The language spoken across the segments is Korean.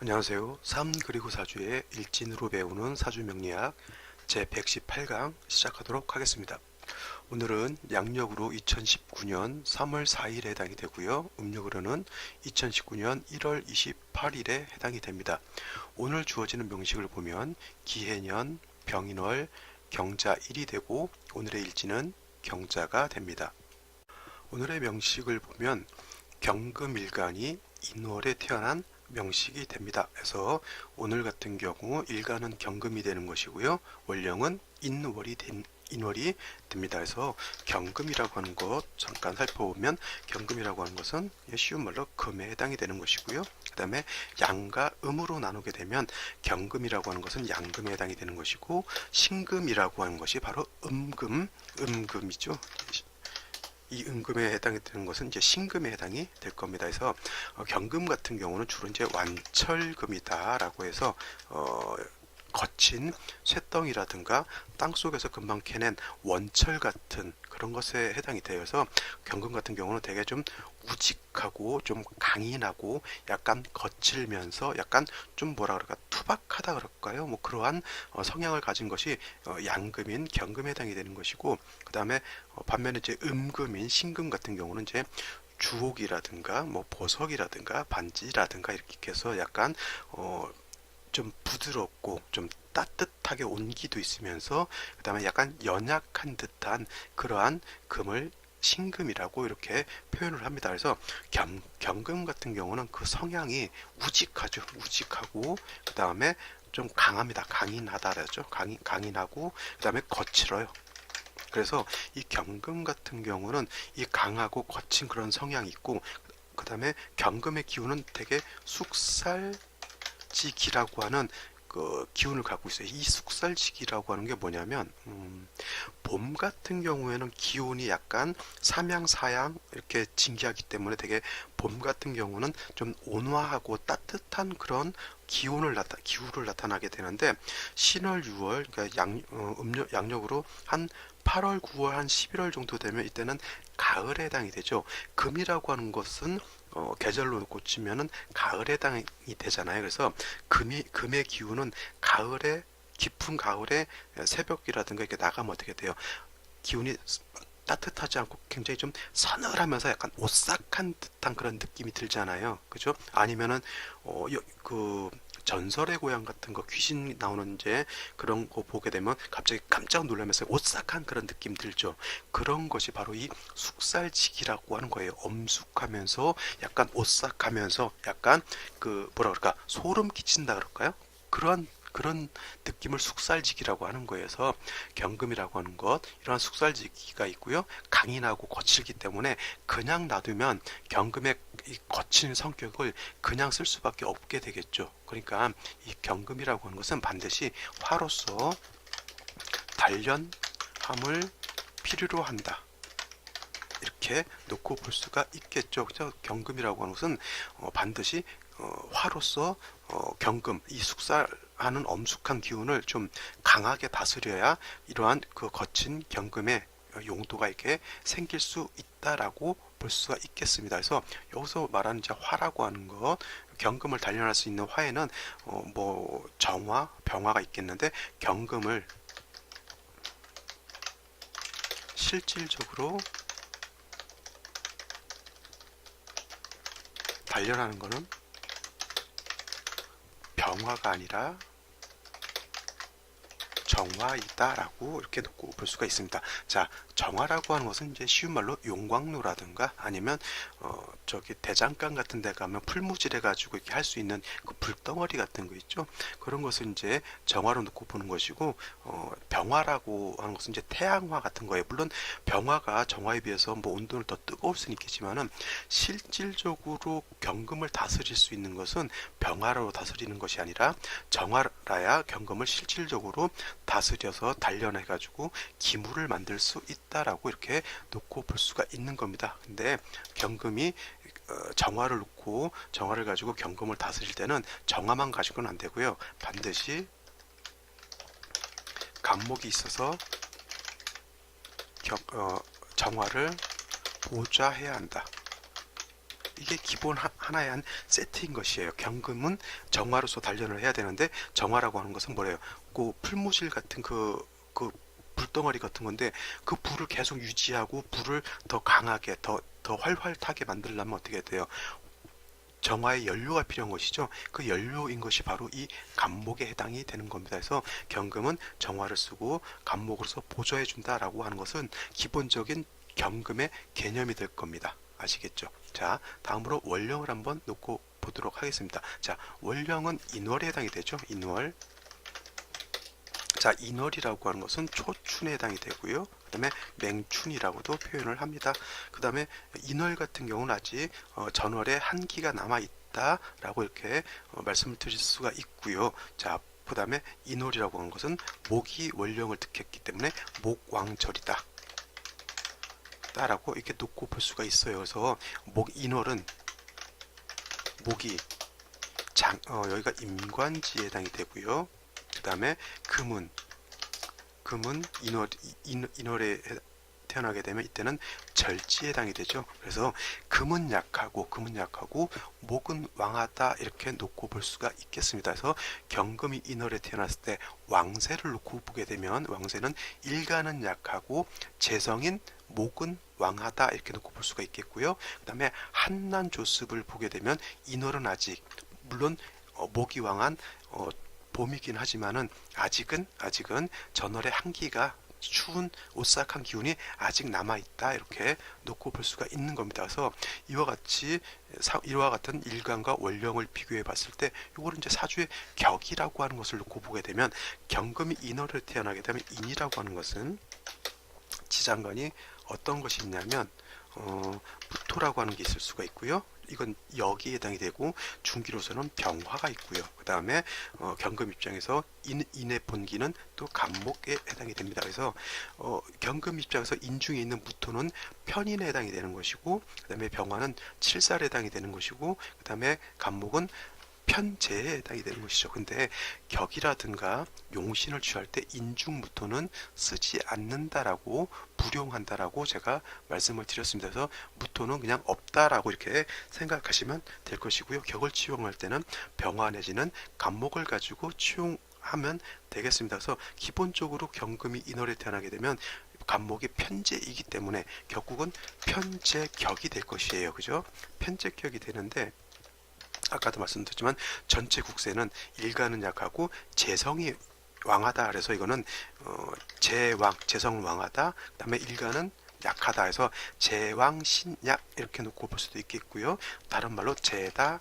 안녕하세요. 3 그리고 4주의 일진으로 배우는 사주명리학 제118강 시작하도록 하겠습니다. 오늘은 양력으로 2019년 3월 4일에 해당이 되고요. 음력으로는 2019년 1월 28일에 해당이 됩니다. 오늘 주어지는 명식을 보면 기해년, 병인월, 경자 1이 되고 오늘의 일진은 경자가 됩니다. 오늘의 명식을 보면 경금일간이 인월에 태어난 명식이 됩니다. 그래서 오늘 같은 경우 일간은 경금이 되는 것이고요. 월령은 인월이 됩니다. 그래서 경금이라고 하는 것 잠깐 살펴보면 경금이라고 하는 것은 쉬운 말로 금에 해당이 되는 것이고요. 그 다음에 양과 음으로 나누게 되면 경금이라고 하는 것은 양금에 해당이 되는 것이고 신금이라고 하는 것이 바로 음금이죠. 이 음금에 해당이 되는 것은 이제 신금에 해당이 될 겁니다. 그래서 경금 같은 경우는 주로 이제 완철금이다라고 해서 거친 쇠덩이라든가 땅속에서 금방 캐낸 원철 같은 그런 것에 해당이 되어서 경금 같은 경우는 되게 좀 우직하고 좀 강인하고 약간 거칠면서 약간 좀 뭐라 그럴까 투박하다 그럴까요? 뭐 그러한 성향을 가진 것이 양금인 경금에 해당이 되는 것이고 그 다음에 반면에 이제 음금인 신금 같은 경우는 이제 주옥이라든가 뭐 보석이라든가 반지라든가 이렇게 해서 약간 좀 부드럽고 좀 따뜻하게 온기도 있으면서 그 다음에 약간 연약한 듯한 그러한 금을 신금이라고 이렇게 표현을 합니다. 그래서 경금 같은 경우는 그 성향이 우직하죠. 우직하고 그 다음에 좀 강합니다. 강인하다라죠. 강인하고 그 다음에 거칠어요. 그래서 이 경금 같은 경우는 이 강하고 거친 그런 성향이 있고 그 다음에 경금의 기운은 되게 숙살지기라고 하는 그 기운을 갖고 있어요. 이 숙살지기라고 하는 게 뭐냐면 봄 같은 경우에는 기온이 약간 삼양, 이렇게 진기하기 때문에 되게 봄 같은 경우는 좀 온화하고 따뜻한 그런 기후를 나타나게 되는데 신월, 6월, 그러니까 양력으로 한 8월, 9월, 한 11월 정도 되면 이때는 가을에 해당이 되죠. 금이라고 하는 것은 계절로 꽂히면은 가을에 해당이 되잖아요. 그래서 금의 기운은 가을에 깊은 가을에 새벽이라든가 이렇게 나가면 어떻게 돼요? 기운이 따뜻하지 않고 굉장히 좀 서늘하면서 약간 오싹한 듯한 그런 느낌이 들잖아요. 그죠? 아니면은 그 전설의 고향 같은 거 귀신 나오는 이제 그런 거 보게 되면 갑자기 깜짝 놀라면서 오싹한 그런 느낌 들죠. 그런 것이 바로 이 숙살지기라고 하는 거예요. 엄숙하면서 약간 오싹하면서 약간 그 뭐라 그럴까 소름 끼친다 그럴까요? 그런 느낌을 숙살지기라고 하는 거여서 경금이라고 하는 것 이러한 숙살지기가 있고요. 강인하고 거칠기 때문에 그냥 놔두면 경금의 이 거친 성격을 그냥 쓸 수밖에 없게 되겠죠. 그러니까 이 경금이라고 하는 것은 반드시 화로서 단련함을 필요로 한다. 이렇게 놓고 볼 수가 있겠죠. 그래서 경금이라고 하는 것은 반드시 화로서 경금, 이 숙살하는 엄숙한 기운을 좀 강하게 다스려야 이러한 그 거친 경금의 용도가 이렇게 생길 수 있다라고 볼 수가 있겠습니다. 그래서 여기서 말하는 이제 화라고 하는 것, 경금을 단련할 수 있는 화에는 뭐 정화, 병화가 있겠는데 경금을 실질적으로 단련하는 것은 병화가 아니라 정화이다라고 이렇게 놓고 볼 수가 있습니다. 자, 정화라고 하는 것은 이제 쉬운 말로 용광로라든가 아니면 저기 대장간 같은 데 가면 풀무질 해가지고 이렇게 할 수 있는 그 불덩어리 같은 거 있죠. 그런 것을 이제 정화로 놓고 보는 것이고 병화라고 하는 것은 이제 태양화 같은 거예요. 물론 병화가 정화에 비해서 뭐 온도는 더 뜨거울 수는 있겠지만은 실질적으로 경금을 다스릴 수 있는 것은 병화로 다스리는 것이 아니라 정화라야 경금을 실질적으로 다스려서 단련해가지고 기물을 만들 수 있다라고 이렇게 놓고 볼 수가 있는 겁니다. 근데 경금이 정화를 놓고 정화를 가지고 경금을 다스릴 때는 정화만 가지고는 안 되고요. 반드시 간목이 있어서 정화를 보좌해야 한다. 이게 기본 하나의 한 세트인 것이에요. 경금은 정화로서 단련을 해야 되는데, 정화라고 하는 것은 뭐래요? 그 풀무질 같은 그 불덩어리 같은 건데, 그 불을 계속 유지하고 불을 더 강하게 더 활발하게 만들려면 어떻게 돼요? 정화의 연료가 필요한 것이죠. 그 연료인 것이 바로 이 간목에 해당이 되는 겁니다. 그래서 경금은 정화를 쓰고 간목으로서 보조해 준다라고 하는 것은 기본적인 경금의 개념이 될 겁니다. 아시겠죠? 자, 다음으로 월령을 한번 놓고 보도록 하겠습니다. 자, 월령은 인월에 해당이 되죠. 인월. 자, 인월이라고 하는 것은 초춘에 해당이 되고요. 그 다음에 맹춘이라고도 표현을 합니다. 그 다음에 인월 같은 경우는 아직 전월에 한기가 남아있다라고 이렇게 말씀을 드릴 수가 있고요. 자, 그 다음에 인월이라고 하는 것은 목이 월령을 득했기 때문에 목왕절이다 라고 이렇게 놓고 볼 수가 있어요. 그래서 인월은 목이 여기가 임관지에 해당이 되고요. 그 다음에 금은 인월에 태어나게 되면 이때는 절지에 해당이 되죠. 그래서 금은 약하고 목은 왕하다 이렇게 놓고 볼 수가 있겠습니다. 그래서 경금이 인월에 태어났을 때 왕세를 놓고 보게 되면 왕세는 일간은 약하고 재성인 목은 왕하다 이렇게 놓고 볼 수가 있겠고요. 그 다음에 한난 조습을 보게 되면 인월은 아직 물론 목이 왕한 봄이긴 하지만은 아직은 전월의 한기가 추운 오싹한 기운이 아직 남아있다 이렇게 놓고 볼 수가 있는 겁니다. 그래서 이와 같은 일간과 월령을 비교해 봤을 때 이거를 이제 사주의 격이라고 하는 것을 놓고 보게 되면 경금이 인월에 태어나게 되면 인이라고 하는 것은 지장간이 어떤 것이 있냐면 무토라고 하는 게 있을 수가 있고요. 이건 역이 해당이 되고 중기로서는 병화가 있고요. 그 다음에 경금 입장에서 인의 본기는 또 간목에 해당이 됩니다. 그래서 경금 입장에서 인중에 있는 무토는 편인에 해당이 되는 것이고, 그 다음에 병화는 칠살에 해당이 되는 것이고, 그 다음에 간목은 편재에 해당이 되는 것이죠. 근데 격이라든가 용신을 취할 때 인중무토는 쓰지 않는다라고 불용한다라고 제가 말씀을 드렸습니다. 그래서 무토는 그냥 없다라고 이렇게 생각하시면 될 것이고요. 격을 치용할 때는 병화 내지는 간목을 가지고 치용하면 되겠습니다. 그래서 기본적으로 경금이 인월에 태어나게 되면 간목이 편재이기 때문에 결국은 편재격이 될 것이에요. 그죠? 편재격이 되는데 아까도 말씀드렸지만 전체 국세는 일간은 약하고 재성이 왕하다. 그래서 이거는 재성 왕하다. 그 다음에 일간은 약하다 해서 재왕신약 이렇게 놓고 볼 수도 있겠고요. 다른 말로 재다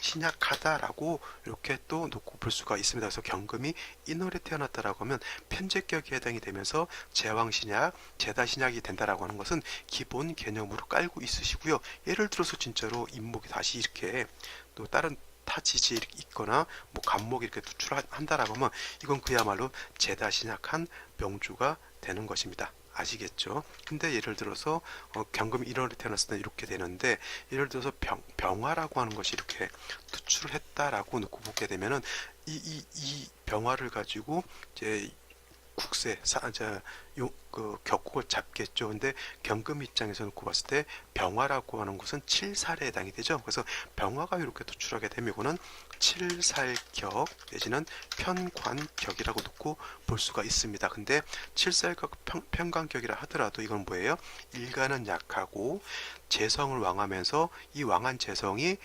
신약하다라고 이렇게 또 놓고 볼 수가 있습니다. 그래서 경금이 인월에 태어났다라고 하면 편재격에 해당이 되면서 제왕신약, 제다신약이 된다라고 하는 것은 기본 개념으로 깔고 있으시고요. 예를 들어서 진짜로 인목이 다시 이렇게 또 다른 타지지 있거나 뭐 간목이 이렇게 투출한다라고 하면 이건 그야말로 제다신약한 명주가 되는 것입니다. 아시겠죠? 근데 예를 들어서 경금이 1월에 태어났을 때 이렇게 되는데, 예를 들어서 병화라고 하는 것이 이렇게 투출을 했다라고 놓고 보게 되면은 이 병화를 가지고 이제 국세 그 격국을 잡겠죠. 근데 경금 입장에서 놓고 봤을 때 병화라고 하는 것은 칠살에 해당이 되죠. 그래서 병화가 이렇게 도출하게 되면 이거는 칠살격 내지는 편관격이라고 놓고 볼 수가 있습니다. 근데 칠살격 편관격이라 하더라도 이건 뭐예요? 일간은 약하고 재성을 왕하면서 이 왕한 재성이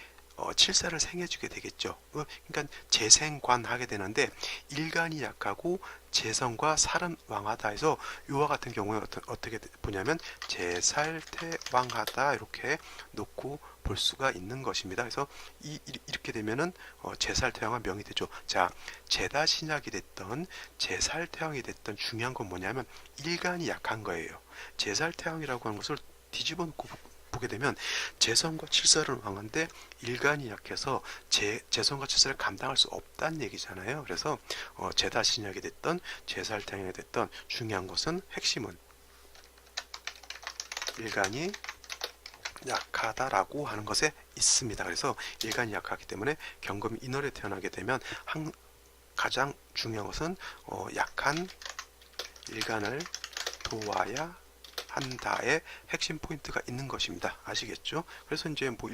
칠살을 생해주게 되겠죠. 그러니까 재생관하게 되는데 일간이 약하고 재성과 살은 왕하다 해서 이와 같은 경우에 어떻게 보냐면 재살태왕하다 이렇게 놓고 볼 수가 있는 것입니다. 그래서 이렇게 되면은 재살태왕한 명이 되죠. 자, 제다신약이 됐던 재살태왕이 됐던 중요한 건 뭐냐면 일간이 약한 거예요. 재살태왕이라고 하는 것을 뒤집어 놓고 보게 되면 재성과 칠살은 왕한데 일간이 약해서 재성과 칠살을 감당할 수 없다는 얘기잖아요. 그래서 제다신약이 됐던 제살태왕이 됐던 중요한 것은 핵심은 일간이 약하다라고 하는 것에 있습니다. 그래서 일간이 약하기 때문에 경금이 인월에 태어나게 되면 가장 중요한 것은 약한 일간을 도와야 한다의 핵심 포인트가 있는 것입니다. 아시겠죠? 그래서 이제 뭐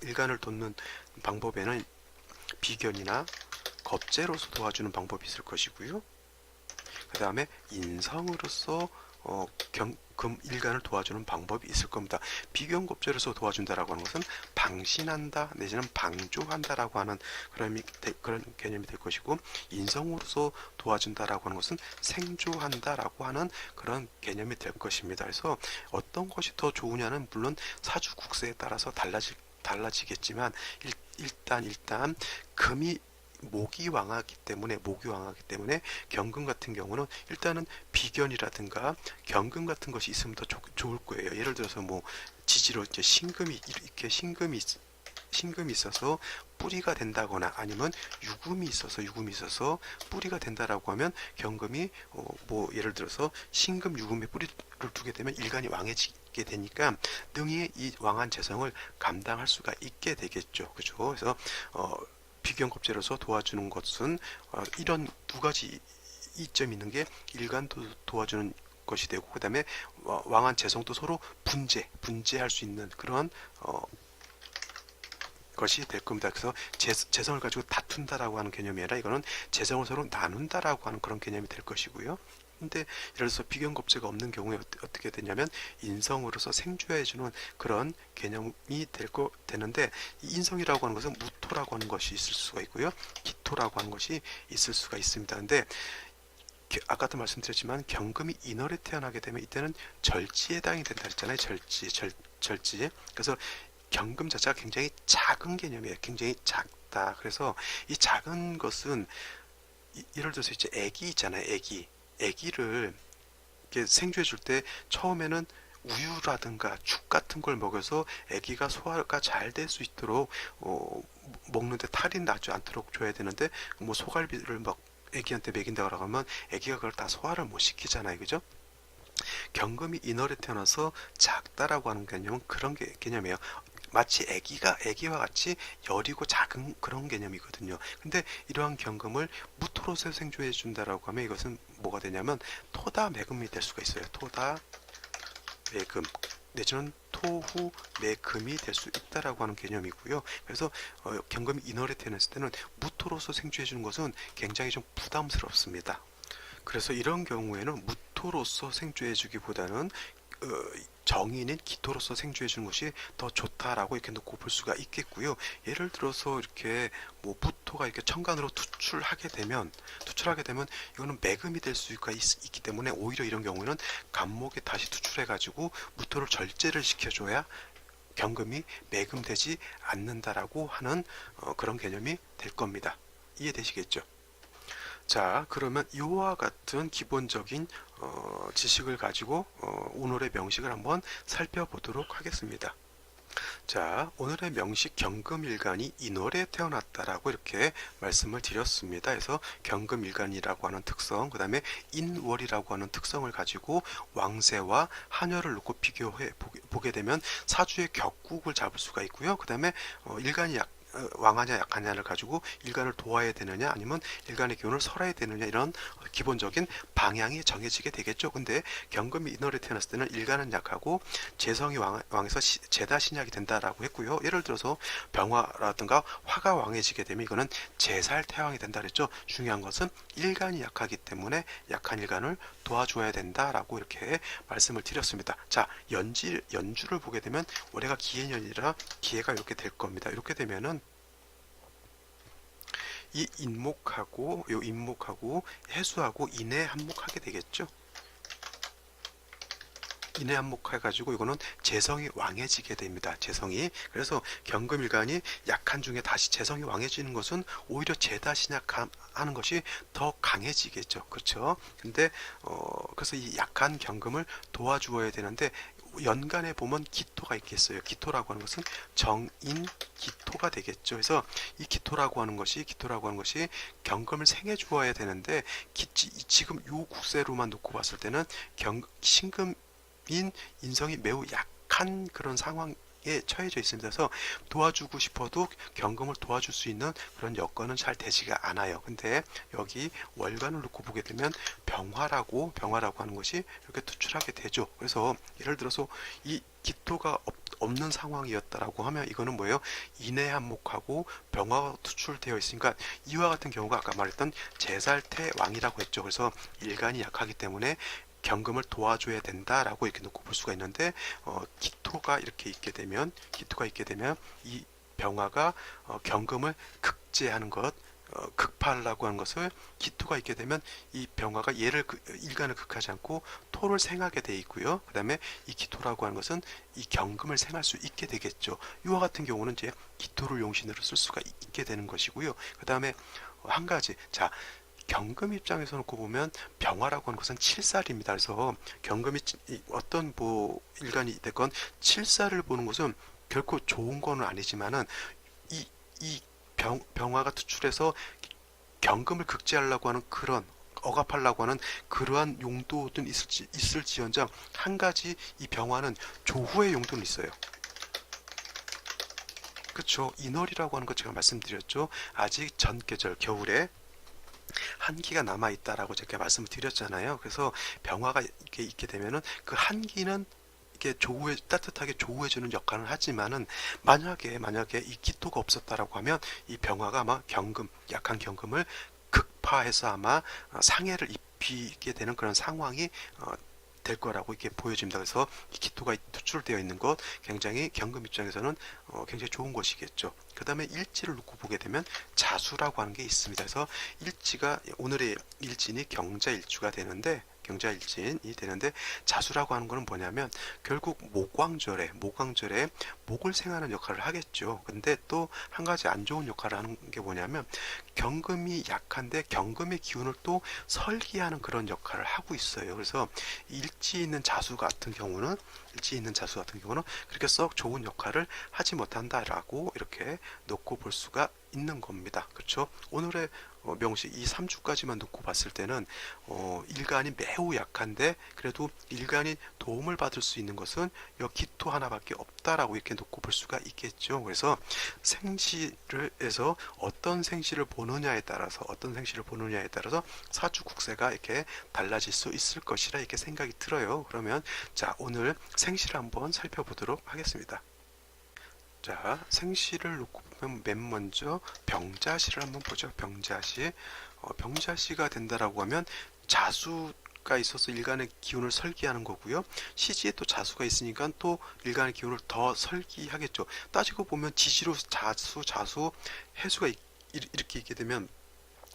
일간을 돕는 방법에는 비견이나 겁재로서 도와주는 방법이 있을 것이고요. 그 다음에 인성으로서 일간을 도와주는 방법이 있을 겁니다. 비견겁제로서 도와준다라고 하는 것은 방신한다 내지는 방조한다라고 하는 그런 개념이 될 것이고, 인성으로서 도와준다라고 하는 것은 생조한다라고 하는 그런 개념이 될 것입니다. 그래서 어떤 것이 더 좋으냐는 물론 사주국세에 따라서 달라지겠지만 일단 목이 왕하기 때문에 경금 같은 경우는 일단은 비견이라든가 경금 같은 것이 있으면 더 좋을 거예요. 예를 들어서 뭐 지지로 이제 신금이 있어서 뿌리가 된다거나 아니면 유금이 있어서 뿌리가 된다라고 하면 경금이 뭐 예를 들어서 신금 유금에 뿌리를 두게 되면 일간이 왕해지게 되니까 능히 이 왕한 재성을 감당할 수가 있게 되겠죠. 그죠? 그래서 비견겁제로서 도와주는 것은 이런 두 가지 이점이 있는 게 일간도 도와주는 것이 되고, 그 다음에 왕한 재성도 서로 분재할 수 있는 그런 것이 될 겁니다. 그래서 재성을 가지고 다툰다라고 하는 개념이 아니라 이거는 재성을 서로 나눈다라고 하는 그런 개념이 될 것이고요. 근데 예를 들어서 비견겁제가 없는 경우에 어떻게 되냐면 인성으로서 생주해주는 그런 개념이 되는데, 이 인성이라고 하는 것은 무토라고 하는 것이 있을 수가 있고요, 기토라고 하는 것이 있을 수가 있습니다. 근데 아까도 말씀드렸지만 경금이 인월에 태어나게 되면 이때는 절지에 해당이 된다 했잖아요. 절지. 그래서 경금 자체가 굉장히 작은 개념이에요. 굉장히 작다. 그래서 이 작은 것은 예를 들어서 이제 애기 있잖아요. 애기를 이렇게 생주해 줄 때 처음에는 우유라든가 죽 같은 걸 먹여서 애기가 소화가 잘 될 수 있도록 먹는데 탈이 나지 않도록 줘야 되는데, 뭐 소갈비를 막 애기한테 먹인다고 하면 애기가 그걸 다 소화를 못 시키잖아요. 그죠? 경금이 인월에 태어나서 작다라고 하는 개념은 그런 개념이에요. 마치 애기와 같이 여리고 작은 그런 개념이거든요. 근데 이러한 경금을 무토로서 생조해 준다라고 하면 이것은 뭐가 되냐면 토다 매금이 될 수가 있어요. 토다 매금 내지는 토후 매금이 될 수 있다라고 하는 개념이고요. 그래서 경금이 인월에 태어났을 때는 무토로서 생조해 주는 것은 굉장히 좀 부담스럽습니다. 그래서 이런 경우에는 무토로서 생조해 주기보다는 정인인 기토로서 생주해 주는 것이 더 좋다라고 이렇게 놓고 볼 수가 있겠고요. 예를 들어서 이렇게 뭐 무토가 이렇게 천간으로 투출하게 되면 이거는 매금이 될 수가 있기 때문에 오히려 이런 경우에는 간목에 다시 투출해 가지고 무토를 절제를 시켜줘야 경금이 매금되지 않는다라고 하는 그런 개념이 될 겁니다. 이해되시겠죠? 자, 그러면 이와 같은 기본적인 지식을 가지고 오늘의 명식을 한번 살펴보도록 하겠습니다. 자, 오늘의 명식 경금일간이 인월에 태어났다라고 이렇게 말씀을 드렸습니다. 그래서 경금일간이라고 하는 특성, 그 다음에 인월이라고 하는 특성을 가지고 왕세와 한열을 놓고 비교해 보게 되면 사주의 격국을 잡을 수가 있고요. 그 다음에 일간이 왕하냐 약하냐를 가지고 일간을 도와야 되느냐 아니면 일간의 기운을 설해야 되느냐, 이런 기본적인 방향이 정해지게 되겠죠. 근데 경금이 인월에 태어났을 때는 일간은 약하고 재성이 왕에서 재다 신약이 된다라고 했고요. 예를 들어서 병화라든가 화가 왕해지게 되면 이거는 재살태왕이 된다 그랬죠. 중요한 것은 일간이 약하기 때문에 약한 일간을 도와줘야 된다라고 이렇게 말씀을 드렸습니다. 자, 연주를 보게 되면 올해가 기해년이라 기해가 이렇게 될 겁니다. 이렇게 되면은 이 인목하고 해수하고 인해 한목하게 되겠죠. 인해 한목해가지고 이거는 재성이 왕해지게 됩니다. 재성이. 그래서 경금일간이 약한 중에 다시 재성이 왕해지는 것은 오히려 재다신약하는 것이 더 강해지겠죠. 그렇죠? 근데 그래서 이 약한 경금을 도와주어야 되는데 연간에 보면 기토가 있겠어요. 기토라고 하는 것은 정인 기토가 되겠죠. 그래서 이 기토라고 하는 것이 경금을 생해 주어야 되는데 지금 요 국세로만 놓고 봤을 때는 신금인 인성이 매우 약한 그런 상황 처해져 있습니다. 그래서 도와주고 싶어도 경금을 도와줄 수 있는 그런 여건은 잘 되지가 않아요. 근데 여기 월간을 놓고 보게 되면 병화라고 하는 것이 이렇게 투출하게 되죠. 그래서 예를 들어서 이 기토가 없는 상황이었다라고 하면 이거는 뭐예요? 인해한목하고 병화가 투출되어 있으니까 이와 같은 경우가 아까 말했던 제살태왕이라고 했죠. 그래서 일간이 약하기 때문에 경금을 도와줘야 된다라고 이렇게 놓고 볼 수가 있는데 기토가 있게 되면 이 병화가 경금을 극제하는 것, 극파하려고 하는 것을 기토가 있게 되면 이 병화가 일간을 극하지 않고 토를 생하게 돼 있고요. 그 다음에 이 기토라고 하는 것은 이 경금을 생할 수 있게 되겠죠. 이와 같은 경우는 이제 기토를 용신으로 쓸 수가 있게 되는 것이고요. 그 다음에 한 가지, 자, 경금 입장에서 놓고 보면 병화라고 하는 것은 칠살입니다. 그래서 경금이 어떤 일간이 됐건 칠살을 보는 것은 결코 좋은 건 아니지만은 이 병화가 투출해서 경금을 극제하려고 하는 억압하려고 하는 그러한 용도는 있을지언정 한 가지 이 병화는 조후의 용도는 있어요. 그렇죠. 인월이라고 하는 것 제가 말씀드렸죠. 아직 전계절 겨울에 한기가 남아 있다라고 제가 말씀을 드렸잖아요. 그래서 병화가 이렇게 있게 되면은 그 한기는 이게 따뜻하게 조우해주는 역할을 하지만은 만약에 이 기토가 없었다라고 하면 이 병화가 아마 약한 경금을 극파해서 아마 상해를 입히게 되는 그런 상황이 될 거라고 이렇게 보여집니다. 그래서 이 기토가 투출되어 있는 것 굉장히 경금 입장에서는 굉장히 좋은 것이겠죠. 그 다음에 일지를 놓고 보게 되면 자수라고 하는 게 있습니다. 그래서 오늘의 일진이 경자일주가 되는데 자수라고 하는 것은 뭐냐면 결국 목왕절에 목을 생하는 역할을 하겠죠. 근데 또 한 가지 안 좋은 역할을 하는 게 뭐냐면 경금이 약한데 경금의 기운을 또 설기하는 그런 역할을 하고 있어요. 그래서 일지 있는 자수 같은 경우는 그렇게 썩 좋은 역할을 하지 못한다라고 이렇게 놓고 볼 수가 있는 겁니다. 그렇죠? 오늘의 명시 이 3주까지만 놓고 봤을 때는 일간이 매우 약한데 그래도 일간이 도움을 받을 수 있는 것은 여 기토 하나밖에 없다라고 이렇게 놓고 볼 수가 있겠죠. 그래서 생시에서 어떤 생시를 보느냐에 따라서 사주 국세가 이렇게 달라질 수 있을 것이라 이렇게 생각이 들어요. 그러면 자, 오늘 생시를 한번 살펴보도록 하겠습니다. 자, 생시를 놓고 보면 맨 먼저 병자시를 한번 보죠. 병자시가 된다라고 하면 자수가 있어서 일간의 기운을 설기하는 거고요. 시지에 또 자수가 있으니까 또 일간의 기운을 더 설기하겠죠. 따지고 보면 지지로 자수, 해수가 이렇게 있게 되면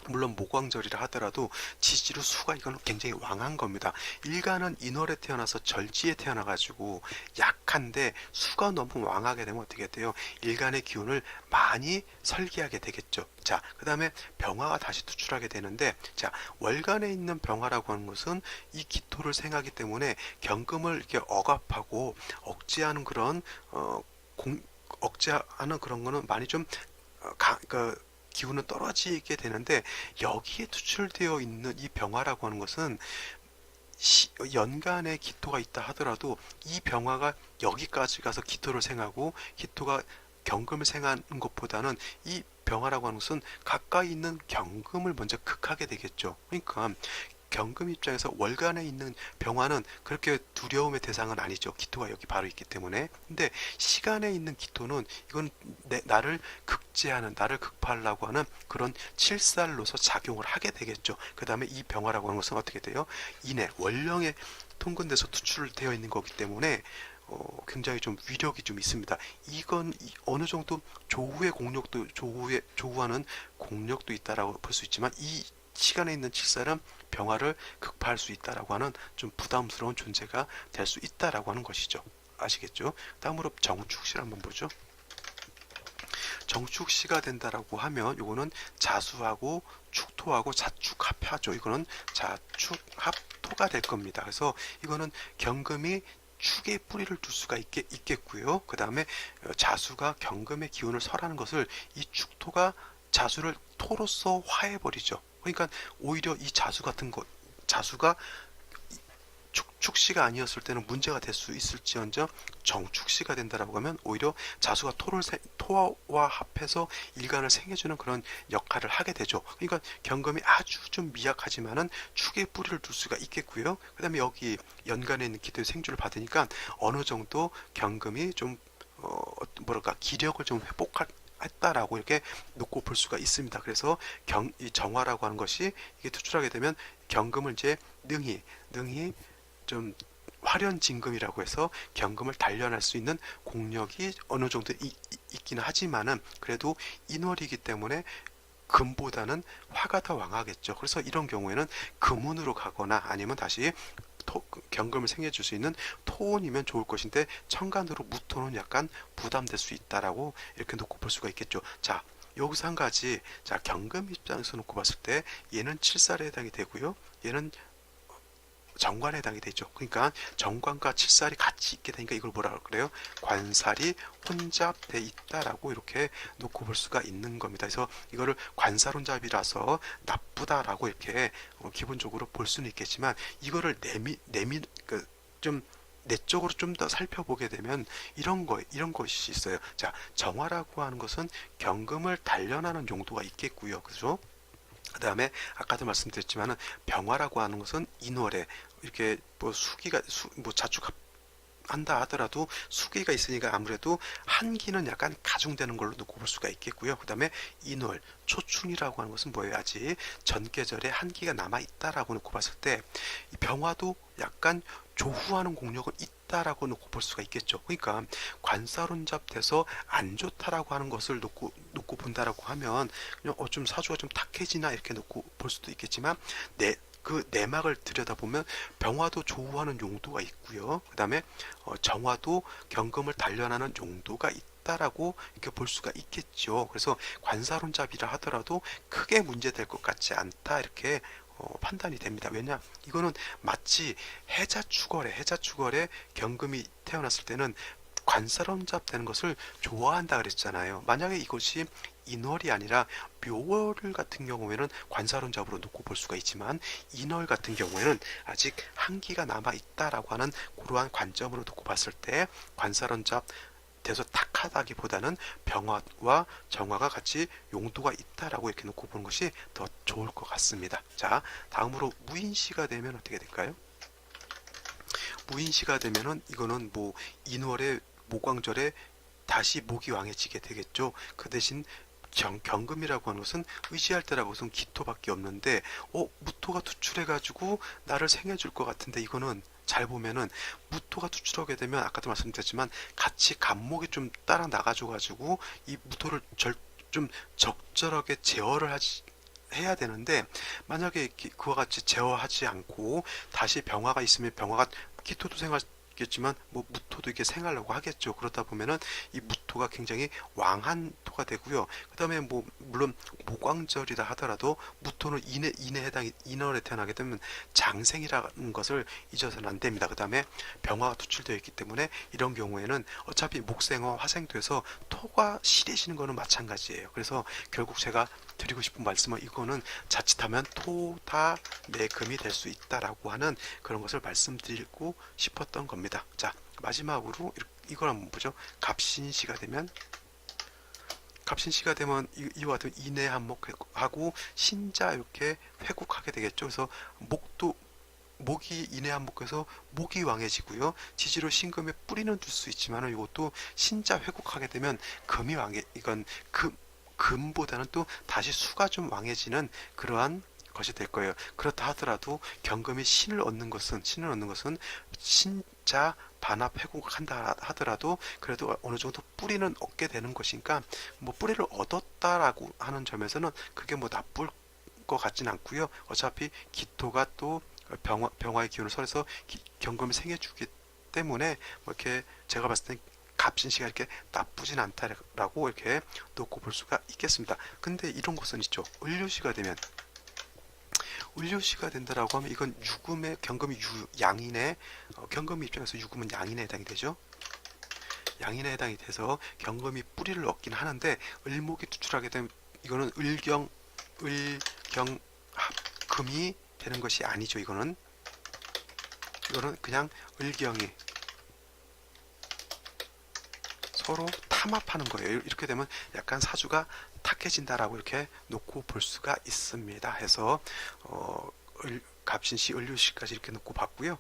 물론 목왕절이라 하더라도 지지로 수가 이건 굉장히 왕한 겁니다. 일간은 인월에 태어나서 절지에 태어나가지고 약한데 수가 너무 왕하게 되면 어떻게 돼요? 일간의 기운을 많이 설기하게 되겠죠. 자, 그 다음에 병화가 다시 투출하게 되는데, 자, 월간에 있는 병화라고 하는 것은 이 기토를 생하기 때문에 경금을 이렇게 억압하고 억제하는 그런 억제하는 그런 거는 많이 좀 기운은 떨어지게 되는데, 여기에 투출되어 있는 이 병화라고 하는 것은 연간에 기토가 있다 하더라도 이 병화가 여기까지 가서 기토를 생하고 기토가 경금을 생하는 것보다는 이 병화라고 하는 것은 가까이 있는 경금을 먼저 극하게 되겠죠. 그러니까 경금 입장에서 월간에 있는 병화는 그렇게 두려움의 대상은 아니죠. 기토가 여기 바로 있기 때문에. 근데 시간에 있는 기토는 이건 나를 극파하려고 하는 그런 칠살로서 작용을 하게 되겠죠. 그 다음에 이 병화라고 하는 것은 어떻게 돼요? 원령에 통근돼서 투출되어 있는 거기 때문에 굉장히 좀 위력이 좀 있습니다. 이건 어느 정도 조우하는 공력도 있다라고 볼 수 있지만 이 시간에 있는 칠살은 병화를 극파할 수 있다라고 하는 좀 부담스러운 존재가 될 수 있다라고 하는 것이죠. 아시겠죠? 다음으로 정축시를 한번 보죠. 정축시가 된다라고 하면 이거는 자수하고 축토하고 자축합하죠. 이거는 자축합토가 될 겁니다. 그래서 이거는 경금이 축에 뿌리를 둘 수가 있겠고요. 그 다음에 자수가 경금의 기운을 설하는 것을 이 축토가 자수를 토로서 화해버리죠. 그러니까 오히려 이 자수가 축시가 아니었을 때는 문제가 될 수 있을지언정 정축시가 된다라고 하면 오히려 자수가 토와 합해서 일간을 생해주는 그런 역할을 하게 되죠. 그러니까 경금이 아주 좀 미약하지만은 축에 뿌리를 둘 수가 있겠고요. 그 다음에 여기 연간에 있는 기토의 생주를 받으니까 어느 정도 경금이 좀 뭐랄까 기력을 좀 했다라고 이렇게 놓고 볼 수가 있습니다. 그래서 이 정화라고 하는 것이 이게 투출하게 되면 경금을 이제 능히 좀 활연진금이라고 해서 경금을 단련할 수 있는 공력이 어느 정도 있기는 하지만은 그래도 인월이기 때문에 금보다는 화가 더 왕하겠죠. 그래서 이런 경우에는 금운으로 가거나 아니면 다시 경금을 생겨줄 수 있는 토운이면 좋을 것인데 천간으로 무토는 약간 부담될 수 있다라고 이렇게 놓고 볼 수가 있겠죠. 자, 여기서 한 가지, 자, 경금 입장에서 놓고 봤을 때 얘는 칠살에 해당이 되고요. 얘는 정관에 해당이 되죠. 그러니까 정관과 칠살이 같이 있게 되니까 이걸 뭐라 그래요? 관살이 혼잡돼 있다라고 이렇게 놓고 볼 수가 있는 겁니다. 그래서 이거를 관살 혼잡이라서 나쁘다라고 이렇게 기본적으로 볼 수는 있겠지만 이거를 좀 내적으로 좀 더 살펴보게 되면 이런 것이 있어요. 자, 정화라고 하는 것은 경금을 단련하는 용도가 있겠고요. 그죠? 그 다음에 아까도 말씀드렸지만은 병화라고 하는 것은 인월에 이렇게 뭐 뭐 자축한다 하더라도 수기가 있으니까 아무래도 한기는 약간 가중되는 걸로 놓고 볼 수가 있겠고요. 그 다음에 인월 초충이라고 하는 것은 뭐예요? 아직 전계절에 한기가 남아 있다라고 놓고 봤을 때 이 병화도 약간 조후하는 공력은 있다라고 놓고 볼 수가 있겠죠. 그러니까 관살혼잡돼서 안 좋다라고 하는 것을 놓고 본다라고 하면 그냥 좀 사주가 좀 탁해지나 이렇게 놓고 볼 수도 있겠지만 그 내막을 들여다보면 병화도 조우하는 용도가 있고요. 그 다음에 정화도 경금을 단련하는 용도가 있다라고 이렇게 볼 수가 있겠죠. 그래서 관살혼잡이라 하더라도 크게 문제될 것 같지 않다 이렇게 판단이 됩니다. 왜냐? 이거는 마치 해자축월에 경금이 태어났을 때는 관살혼잡 되는 것을 좋아한다 그랬잖아요. 만약에 이것이 인월이 아니라 묘월 같은 경우에는 관살혼잡으로 놓고 볼 수가 있지만 인월 같은 경우에는 아직 한기가 남아 있다라고 하는 그러한 관점으로 놓고 봤을 때 관살혼잡 돼서 탁하다기보다는 병화와 정화가 같이 용도가 있다라고 이렇게 놓고 보는 것이 더 좋을 것 같습니다. 자, 다음으로 무인시가 되면 어떻게 될까요? 무인시가 되면은 이거는 뭐 인월에 모광절에 다시 목이 왕해지게 되겠죠. 그 대신 경금이라고 하는 것은 의지할 때라고 해서 기토밖에 없는데 무토가 투출해가지고 나를 생해줄 것 같은데 이거는 잘 보면은 무토가 투출하게 되면 아까도 말씀드렸지만 같이 간목이 좀 따라 나가줘가지고 이 무토를 좀 적절하게 제어를 해야 되는데 만약에 그와 같이 제어하지 않고 다시 병화가 있으면 병화가 기토도 생각했겠지만 뭐 무토도 이렇게 생하려고 하겠죠. 그러다 보면은 이 무토가 굉장히 왕한 토가 되고요. 그 다음에 뭐 물론 모광절이라 하더라도 무토는 인월에 태어나게 되면 장생이라는 것을 잊어서는 안 됩니다. 그 다음에 병화가 투출되어 있기 때문에 이런 경우에는 어차피 목생화 화생돼서 토가 실해지는 거는 마찬가지예요. 그래서 결국 제가 드리고 싶은 말씀은 이거는 자칫하면 토다 내금이 될 수 있다라고 하는 그런 것을 말씀드리고 싶었던 겁니다. 자, 마지막으로 이걸 한번 보죠. 갑신시가 되면 이와 같은 인해 한목하고 신자 이렇게 회국하게 되겠죠. 그래서 목이 인해 한목해서 목이 왕해지고요. 지지로 신금에 뿌리는 둘 수 있지만 이것도 신자 회국하게 되면 금이 이건 금보다는 또 다시 수가 좀 왕해지는 그러한 것이 될 거예요. 그렇다 하더라도 경금이 신을 얻는 것은 신자 반합 회복한다 하더라도 그래도 어느 정도 뿌리는 얻게 되는 것이니까 뭐 뿌리를 얻었다라고 하는 점에서는 그게 뭐 나쁠 것 같진 않고요. 어차피 기토가 또 병화의 기운을 설해서 경금이 생겨주기 때문에 뭐 이렇게 제가 봤을 때 갑신시가 이렇게 나쁘진 않다라고 이렇게 놓고 볼 수가 있겠습니다. 근데 이런 것은 있죠. 을료시가 된다라고 하면 이건 유금의 경금이 양인의 경금 입장에서 유금은 양인에 해당이 되죠. 양인에 해당이 돼서 경금이 뿌리를 얻긴 하는데 을목이 투출하게 되면 이거는 을경합금이 되는 것이 아니죠. 이거는 이거는 그냥 을경이 서로 탐합하는 거예요. 이렇게 되면 약간 사주가 탁해진다라고 이렇게 놓고 볼 수가 있습니다. 해서 갑신시, 을류시까지 이렇게 놓고 봤고요.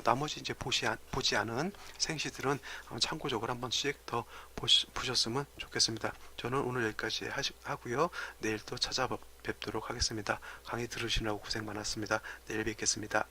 나머지 이제 보지 않은 생시들은 참고적으로 한 번씩 더 보셨으면 좋겠습니다. 저는 오늘 여기까지 하고요. 내일 또 찾아뵙도록 하겠습니다. 강의 들으시느라고 고생 많았습니다. 내일 뵙겠습니다.